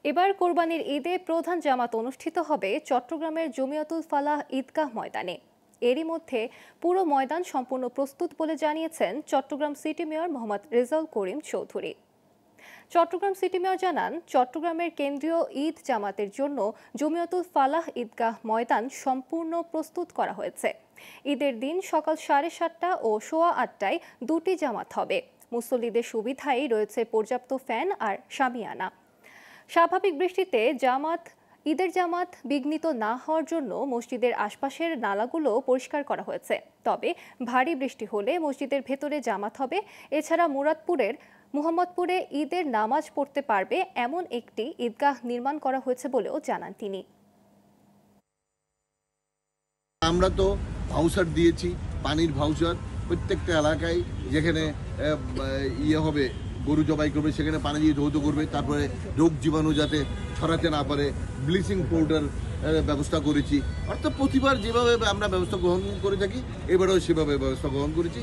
এবার কোরবানির ঈদে প্রধান জামাত অনুষ্ঠিত হবে চট্টগ্রামের জমিয়তুল ফালাহ ঈদগাহ ময়দানে। এরই মধ্যে পুরো ময়দান সম্পূর্ণ প্রস্তুত বলে জানিয়েছেন Chittagong city mayor Mohammad Rezaul Karim Chowdhury. Chittagong city mayor জানান, চট্টগ্রামের কেন্দ্রীয় ঈদ জামাতের জন্য জমিয়তুল ফালাহ ঈদগাহ ময়দান সম্পূর্ণ প্রস্তুত করা হয়েছে। ঈদের দিন সকাল 7:30 ও সোয়া 8টায় দুটি জামাত হবে। মুসল্লিদের সুবিধায় রয়েছে পর্যাপ্ত ফ্যান আর শামিয়ানা। স্বাভাবিক বৃষ্টিতে ঈদের জামাত বিঘ্নিত না হওয়ার জন্য মসজিদের আশপাশের নালাগুলো পরিষ্কার করা হয়েছে। তবে ভারী বৃষ্টি হলে মসজিদের ভেতরে জামাত হবে। এছাড়া মুহাম্মদপুরে ঈদের নামাজ পড়তে পারবে এমন একটি ঈদগাহ নির্মাণ করা হয়েছে বলেও জানান তিনি। আমরা তো ভাউচার দিয়েছি, পানির ভাউচার প্রত্যেকটা এলাকায় যেখানে হবে গরু জবাই করবে সেখানে পানি দিয়ে ধৌত করবে, তারপরে রোগ জীবাণু যাতে ছড়াতে না পারে ব্লিচিং পাউডার ব্যবস্থা করেছি। অর্থাৎ প্রতিবার যেভাবে আমরা ব্যবস্থা গ্রহণ করে থাকি এবারেও সেভাবে ব্যবস্থা গ্রহণ করেছি।